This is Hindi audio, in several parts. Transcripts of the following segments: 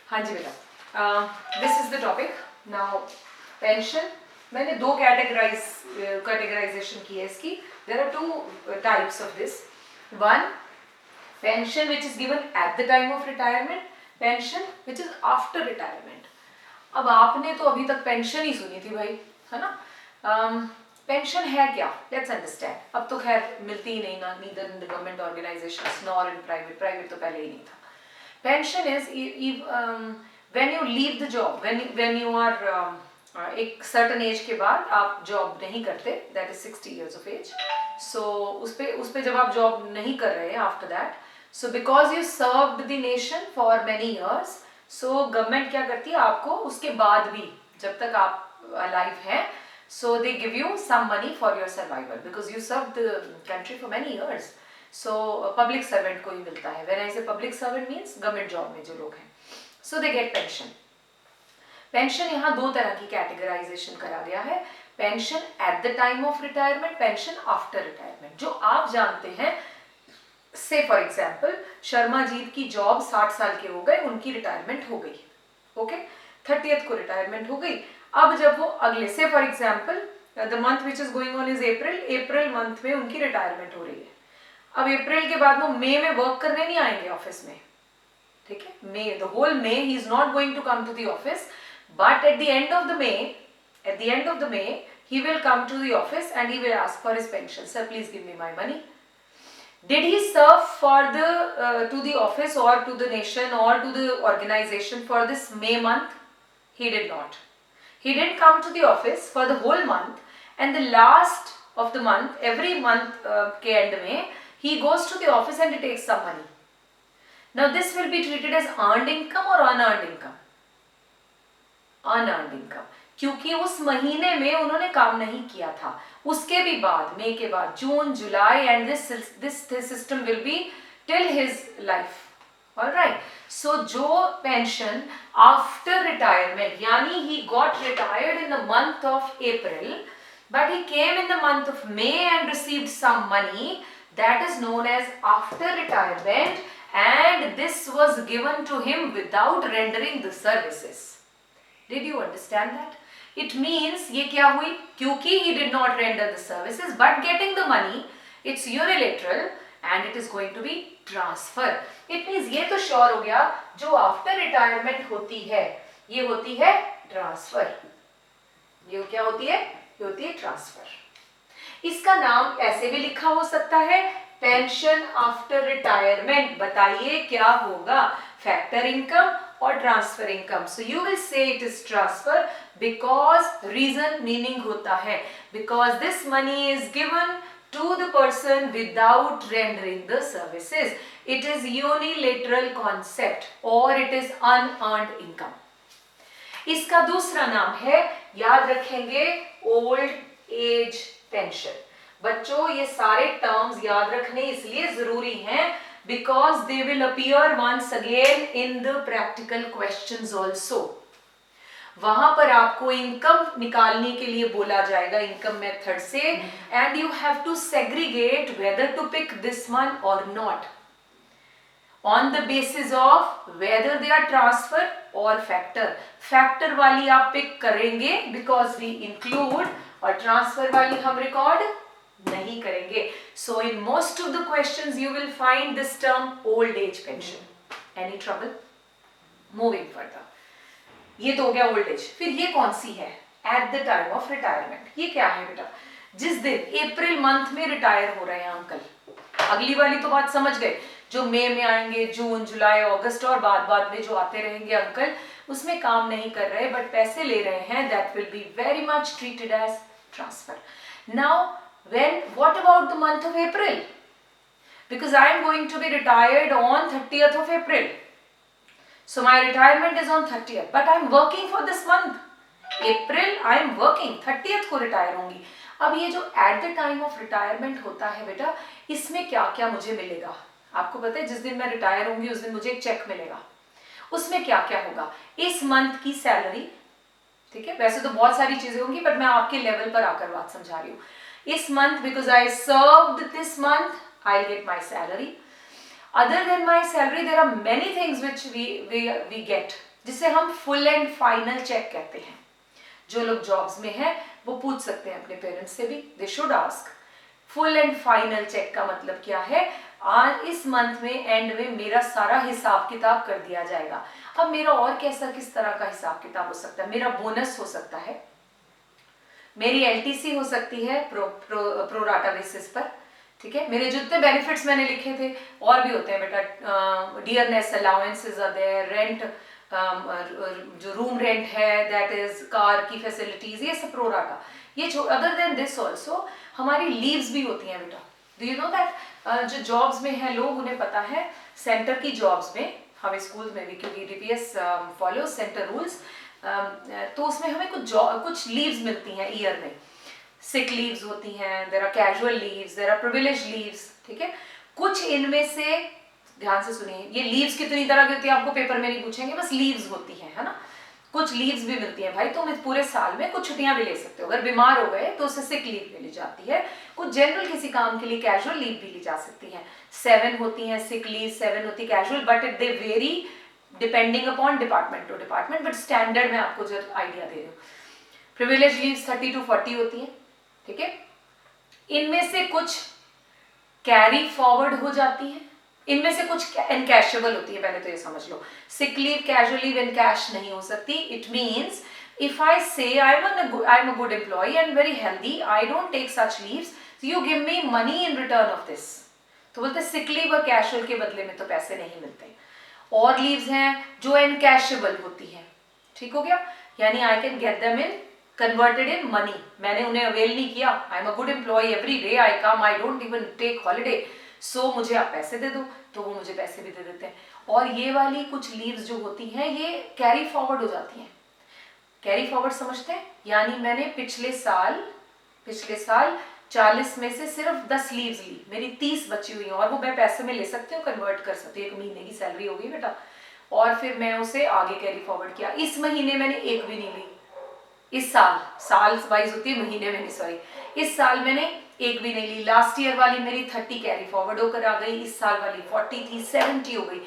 हाँ जी बेटा, this is the topic now. Pension मैंने दो कैटेगराइजेशन की है इसकी। There are two types of this. One, pension which is given at the time of retirement, pension which is after retirement. अब आपने तो अभी तक पेंशन ही सुनी थी भाई, है ना। पेंशन है क्या, लेट्स अंडरस्टैंड। अब तो खैर मिलती ही नहीं ना, neither in the government organisations nor in private. Private तो पहले ही नहीं था। Pension is when you leave the job, when you are एक certain एज के बाद आप जॉब नहीं करते, that is 60 years of age. So उस पे जब आप जॉब नहीं कर रहे after that, so because you served the nation for many years, so government क्या करती है आपको उसके बाद भी, जब तक आप alive हैं, so they give you some money for your survival because you served the country for many years. So public servant को ही मिलता है। When I say public servant means government job में जो लोग हैं, so they get pension. Pension यहाँ दो तरह की कैटेगराइजेशन करा गया है, pension at the time of retirement, pension after retirement. जो आप जानते हैं, से फॉर एग्जाम्पल शर्मा जीत की जॉब 60 साल के हो गए, उनकी रिटायरमेंट हो गई, ओके, 30th को रिटायरमेंट हो गई। अब जब वो अगले, से for example the month which is going on is April month में उनकी रिटायरमेंट हो रही है। अब अप्रैल के बाद वो मई में वर्क करने नहीं आएंगे ऑफिस में, ठीक है। May, the whole May he is not going to come to the office, but at the end of the May he will come to the office and he will ask for his pension. Sir, please give me my money. Did he serve for the to the office or to the nation or to the organization for this May month? He did not. He didn't come to the office for the whole month, and the last of the month, every month के end में he goes to the office and he takes some money. Now this will be treated as earned income or unearned income? Unearned income, क्योंकि उस महीने में उन्होंने काम नहीं किया था। उसके भी बाद, मई के बाद, जून, जुलाई, and this system will be till his life. Alright, so जो pension after retirement, यानी he got retired in the month of April, but he came in the month of May and received some money, that is known as after retirement, and this was given to him without rendering the services. Did you understand that? It means ये क्या हुई, क्योंकि he did not render the services but getting the money, it's unilateral and it is going to be transfer. It means ये तो श्योर हो गया, जो आफ्टर रिटायरमेंट होती है ये होती है ट्रांसफर। ये क्या होती है? ये होती है ट्रांसफर। इसका नाम ऐसे भी लिखा हो सकता है, पेंशन आफ्टर रिटायरमेंट। बताइए क्या होगा, फैक्टर इनकम और transfer income. So you will say it is transfer because, reason meaning होता है because this money is given to the person without rendering the services. It is unilateral concept or it is unearned income. इसका दूसरा नाम है, याद रखेंगे, ओल्ड एज पेंशन। बच्चों ये सारे टर्म्स याद रखने इसलिए जरूरी हैं because they will appear once again in the practical questions also. वहां पर आपको इनकम निकालने के लिए बोला जाएगा इनकम मेथड से, and you have to segregate whether to pick this one or not on the basis of whether they are transfer or factor. Factor वाली आप पिक करेंगे बिकॉज वी इंक्लूड, और ट्रांसफर वाली हम रिकॉर्ड नहीं करेंगे। So in most of the questions you will find this term old age pension. Any trouble? Moving further, ये तो हो गया ओल्ड एज। फिर ये कौन सी है? Eight the time of retirement. ये क्या है बेटा? जिस दिन अप्रैल मंथ में रिटायर हो रहे हैं अंकल। अगली वाली तो बात समझ गए, जो मई में आएंगे, जून, जुलाई, अगस्त और बाद में जो आते रहेंगे अंकल, उसमें काम नहीं कर रहे बट पैसे ले रहे हैं, that will be very much treated as transfer. Now what about the month of April? Because I am going to be retired on 30th of April. So my retirement is on 30th, but I am working for this month. April I am working, 30th को रिटायर होंगी। अब ये जो at the time of retirement होता है बेटा, इसमें क्या क्या मुझे मिलेगा? आपको पता है जिस दिन मैं रिटायर होंगी उस दिन मुझे एक चेक मिलेगा। उसमें क्या क्या होगा? इस मंथ की सैलरी, ठीक है, वैसे तो बहुत सारी चीजें होंगी बट मैं आपके लेवल पर आकर बात समझा रही हूँ। इस month because I served this month, I'll get my salary. Other than my salary, there are many things which we get. जिसे हम फुल एंड फाइनल चेक कहते हैं। जो लोग जॉब्स में हैं वो पूछ सकते हैं अपने पेरेंट्स से भी, they should ask full and final check का मतलब क्या है। आज इस मंथ में एंड में मेरा सारा हिसाब किताब कर दिया जाएगा। अब मेरा और कैसा किस तरह का हिसाब किताब हो सकता है, मेरा बोनस हो सकता है, मेरी एलटीसी हो सकती है प्रो राटा बेसिस पर, ठीक है। मेरे जितने बेनिफिट्स मैंने लिखे थे और भी होते हैं बेटा, dearness allowances are there, rent, जो रूम रेंट है, दैट इज कार की फैसिलिटीज, ये सब प्रो राटा। ये अदर देन दिस ऑल्सो हमारी लीव्स भी होती हैं बेटा। डू यू नो दैट जो जॉब्स में है लोग, उन्हें पता है सेंटर की जॉब्स में, हमें स्कूल में भी, क्योंकि डीपीएस फॉलो सेंटर रूल्स, तो उसमें हमें कुछ लीव्स मिलती हैं ईयर में। सिक लीव्स होती हैं, there are casual leaves, there are privilege leaves, ठीक है। कुछ इनमें से, ध्यान से सुनिए, ये लीव्स कितनी तरह की होती है आपको पेपर में नहीं पूछेंगे, बस लीव्स होती है ना। कुछ लीव्स भी मिलती हैं भाई, तुम इस पूरे साल में कुछ छुट्टियां भी ले सकते हो। अगर बीमार हो गए तो उसे सिक लीव मिली जाती है। कुछ जनरल किसी काम के लिए कैजुअल लीव भी ली जा सकती है। 7 होती हैं सिक लीव, 7 होती casual, but they vary depending upon department to department, but standard में आपको जो आइडिया दे रही हूँ। प्रिविलेज लीव्स 30 to 40 होती हैं, ठीक है। इनमें से कुछ कैरी फॉरवर्ड हो जाती है, इनमें से कुछ एनकैशेबल होती है, पहले तो ये समझ लो। Sick leave, casual leave encash नहीं हो सकती। It means if I say I'm a good employee and very healthy, I don't take such leaves, so you give me money in return of this। तो बोलते सिक लीव और कैजुअल के बदले में तो पैसे नहीं मिलते। और लीव्स हैं जो एनकैशेबल होती हैं, ठीक हो गया, यानी I can get them in converted in money. मैंने उन्हें अवेल नहीं किया, I am a good employee, every day I come, I don't even take holiday, so मुझे आप पैसे दे दो, तो वो मुझे पैसे भी दे देते हैं। और ये वाली कुछ लीव्स जो होती हैं ये कैरी फॉरवर्ड हो जाती हैं। कैरी फॉरवर्ड समझते हैं, यानी मैंने पिछले साल 40 में से सिर्फ 10 लीव्स ली, मेरी 30 बची हुई हैं, और वो मैं पैसे में ले सकती हूँ, कन्वर्ट कर सकती हूँ, 1 महीने की सैलरी हो गई बेटा, और फिर मैं उसे आगे कैरी फॉरवर्ड किया। इस महीने मैंने एक भी नहीं ली, इस साल वाइज होती है, महीने में नहीं, सॉरी, इस साल मैंने एक भी नहीं ली। लास्ट ईयर वाली मेरी 30 कैरी फॉरवर्ड होकर आ गई, इस साल वाली 40 थी, 70 हो गई।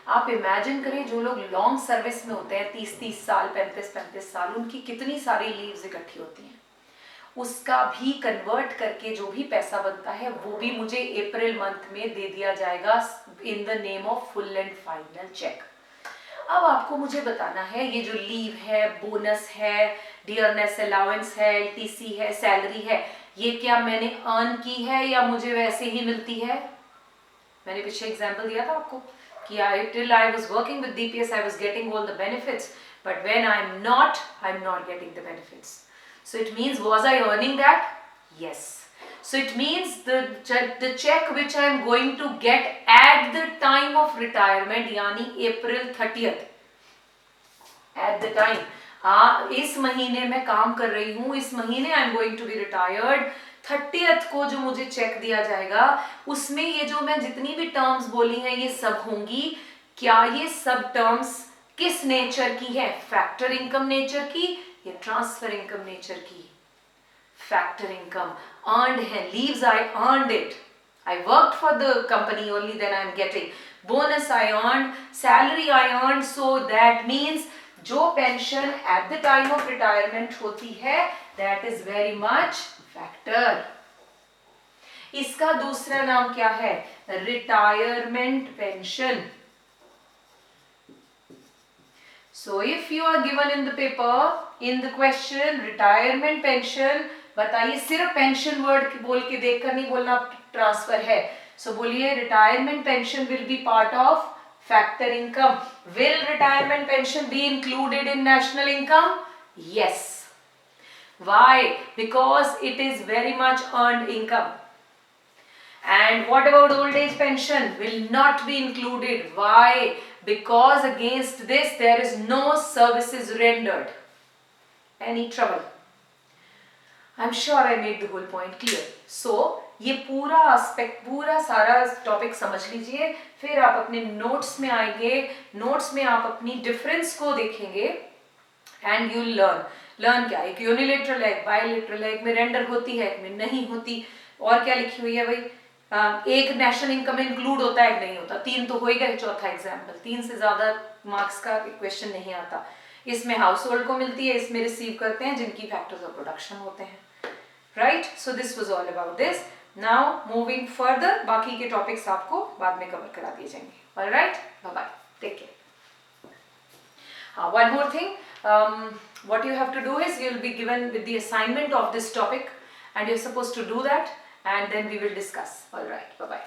आप इमेजिन करें जो लोग लॉन्ग सर्विस में होते हैं, 30 साल, 35 साल, उनकी कितनी सारी लीव्स इकट्ठी होती हैं। उसका भी कन्वर्ट करके जो भी पैसा बनता है वो भी मुझे अप्रैल मंथ में दे दिया जाएगा in the name of full and final check. अब आपको मुझे बताना है ये जो लीव है, बोनस है, डियरनेस अलाउंस है, एलटीसी है, सैलरी है, ये क्या मैंने अर्न की है या मुझे वैसे ही मिलती है। मैंने पीछे एग्जांपल दिया था आपको कि till I was working with DPS I was getting all the benefits, but when I'm not getting the benefits. So it means, was I earning that? Yes. So it means the check which I am going to get at the time of retirement, यानी April 30th, at the time, इस महीने मैं काम कर रही हूँ, इस महीने I am going to be retired, 30th को जो मुझे चेक दिया जाएगा उसमें ये जो मैं जितनी भी टर्म्स बोली हैं ये सब होंगी। क्या ये सब टर्म्स किस नेचर की है, फैक्टर इनकम नेचर की या ट्रांसफर इनकम नेचर की। फैक्टर इनकम अर्नड है, leaves I earned it, I worked for the company, only then I am getting bonus, I earned salary, I earned, so that means जो pension at the time of retirement होती है that is very much factor. इसका दूसरा नाम क्या है, retirement pension. So if you are given in the paper, in the question, retirement pension, बताइए, सिर्फ पेंशन वर्ड बोल के देखकर नहीं बोलना ट्रांसफर है। सो बोलिए retirement pension will be part of factor income. Will retirement pension be included in national income? Yes. Why? Because it is very much earned income. And what about old age pension? Will not be included. Why? Because against this there is no services rendered. Any trouble? I'm sure I made the whole point clear. So ये पूरा एस्पेक्ट, पूरा सारा टॉपिक समझ लीजिए, फिर आप अपने नोट्स में आएंगे, नोट्स में आप अपनी डिफरेंस को देखेंगे एंड यू लर्न क्या, एक यूनिलेटरल है, एक बायलेटरल है, एक में रेंडर होती है, एक में नहीं होती, और क्या लिखी हुई है भाई, एक नेशनल इनकम इंक्लूड होता है नहीं होता, 3 तो हो ही गए। चौथा एग्जाम्पल, 3 से ज्यादा मार्क्स का क्वेश्चन नहीं आता। इसमें हाउस होल्ड को मिलती है, इसमें रिसीव करते हैं जिनकी फैक्टर्स ऑफ प्रोडक्शन होते हैं, right. So this was all about this. Now moving further, बाकी के टॉपिक्स आपको बाद में कवर करा दिए जाएंगे। Alright, bye bye, take care. One more thing, what you have to do is you will be given with the assignment of this topic and you're supposed to do that, and then we will discuss. All right, bye bye.